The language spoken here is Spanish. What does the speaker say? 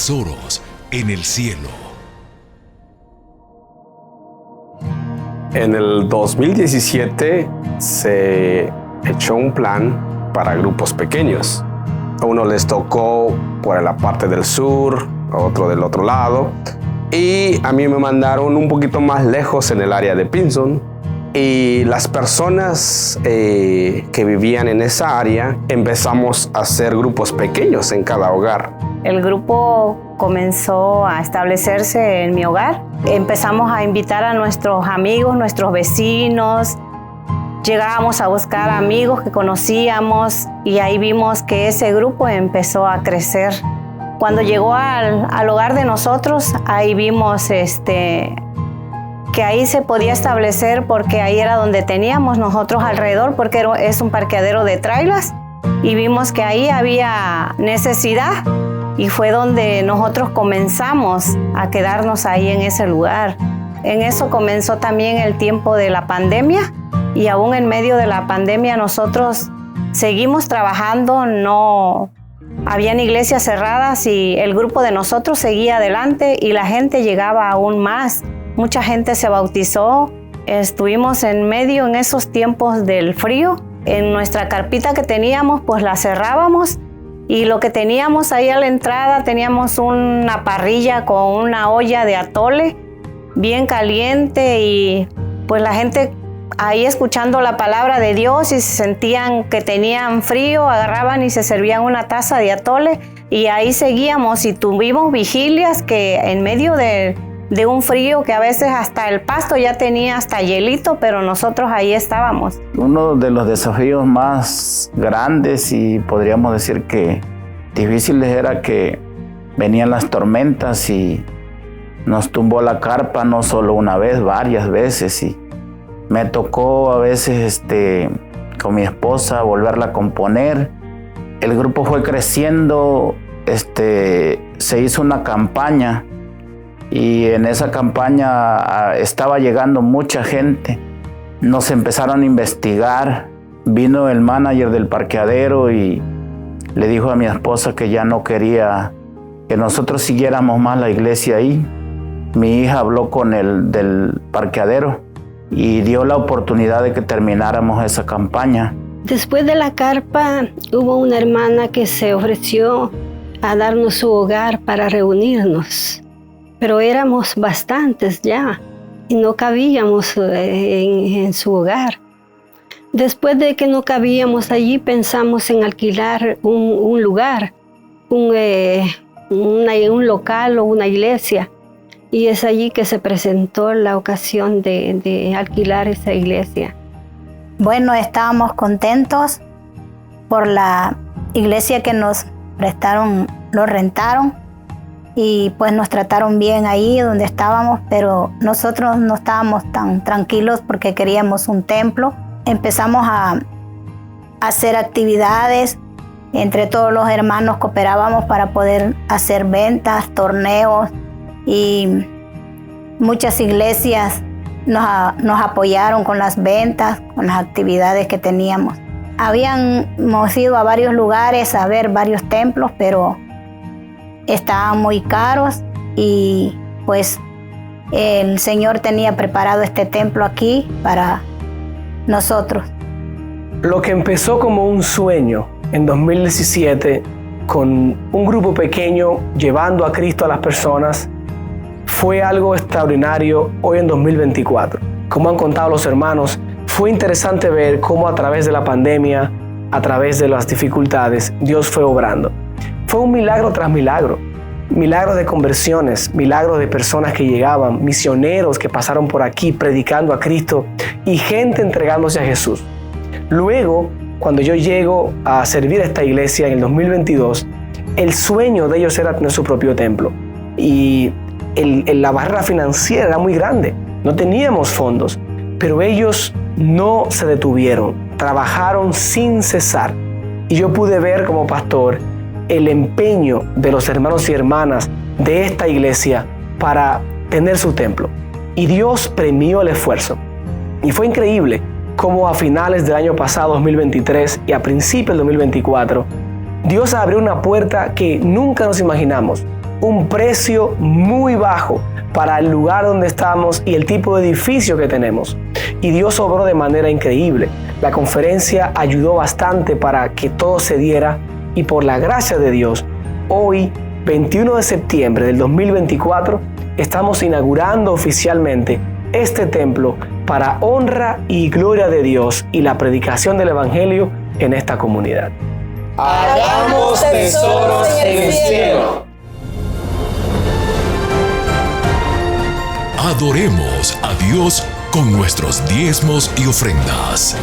tesoros en el cielo. En el 2017 se echó un plan para grupos pequeños. A uno les tocó por la parte del sur, a otro del otro lado. Y a mí me mandaron un poquito más lejos en el área de Pinson. Y las personas que vivían en esa área empezamos a hacer grupos pequeños en cada hogar. El grupo comenzó a establecerse en mi hogar. Empezamos a invitar a nuestros amigos, nuestros vecinos. Llegábamos a buscar amigos que conocíamos y ahí vimos que ese grupo empezó a crecer. Cuando llegó al hogar de nosotros, ahí vimos que ahí se podía establecer porque ahí era donde teníamos nosotros alrededor, porque es un parqueadero de trailers, y vimos que ahí había necesidad y fue donde nosotros comenzamos a quedarnos ahí en ese lugar. En eso comenzó también el tiempo de la pandemia y aún en medio de la pandemia nosotros seguimos trabajando, no habían iglesias cerradas y el grupo de nosotros seguía adelante y la gente llegaba aún más. Mucha gente se bautizó. Estuvimos en medio en esos tiempos del frío. En nuestra carpita que teníamos, pues la cerrábamos y lo que teníamos ahí a la entrada, teníamos una parrilla con una olla de atole bien caliente y pues la gente ahí escuchando la palabra de Dios y se sentían que tenían frío, agarraban y se servían una taza de atole y ahí seguíamos y tuvimos vigilias que en medio de un frío que a veces hasta el pasto ya tenía hasta hielito, pero nosotros ahí estábamos. Uno de los desafíos más grandes y podríamos decir que difíciles era que venían las tormentas y nos tumbó la carpa no solo una vez, varias veces y me tocó a veces con mi esposa volverla a componer. El grupo fue creciendo, se hizo una campaña y en esa campaña estaba llegando mucha gente. Nos empezaron a investigar. Vino el manager del parqueadero y le dijo a mi esposa que ya no quería que nosotros siguiéramos más la iglesia ahí. Mi hija habló con el del parqueadero y dio la oportunidad de que termináramos esa campaña. Después de la carpa hubo una hermana que se ofreció a darnos su hogar para reunirnos. Pero éramos bastantes ya y no cabíamos en su hogar. Después de que no cabíamos allí, pensamos en alquilar un lugar, un local o una iglesia. Y es allí que se presentó la ocasión de alquilar esa iglesia. Bueno, estábamos contentos por la iglesia que nos prestaron, nos rentaron. Y pues nos trataron bien ahí donde estábamos, pero nosotros no estábamos tan tranquilos porque queríamos un templo. Empezamos a hacer actividades, entre todos los hermanos cooperábamos para poder hacer ventas, torneos y muchas iglesias nos apoyaron con las ventas, con las actividades que teníamos. Habíamos ido a varios lugares a ver varios templos, pero estaban muy caros y pues el Señor tenía preparado este templo aquí para nosotros. Lo que empezó como un sueño en 2017 con un grupo pequeño llevando a Cristo a las personas fue algo extraordinario hoy en 2024. Como han contado los hermanos, fue interesante ver cómo a través de la pandemia, a través de las dificultades, Dios fue obrando. Fue un milagro tras milagro. Milagros de conversiones, milagros de personas que llegaban, misioneros que pasaron por aquí predicando a Cristo y gente entregándose a Jesús. Luego, cuando yo llego a servir a esta iglesia en el 2022, el sueño de ellos era tener su propio templo. Y la barrera financiera era muy grande, no teníamos fondos, pero ellos no se detuvieron, trabajaron sin cesar. Y yo pude ver como pastor el empeño de los hermanos y hermanas de esta iglesia para tener su templo. Y Dios premió el esfuerzo. Y fue increíble cómo a finales del año pasado, 2023, y a principios del 2024, Dios abrió una puerta que nunca nos imaginamos. un precio muy bajo para el lugar donde estamos y el tipo de edificio que tenemos. Y Dios obró de manera increíble. La conferencia ayudó bastante para que todo se diera y por la gracia de Dios, hoy, 21 de septiembre del 2024, estamos inaugurando oficialmente este templo para honra y gloria de Dios y la predicación del Evangelio en esta comunidad. Hagamos tesoros en el cielo. Adoremos a Dios con nuestros diezmos y ofrendas.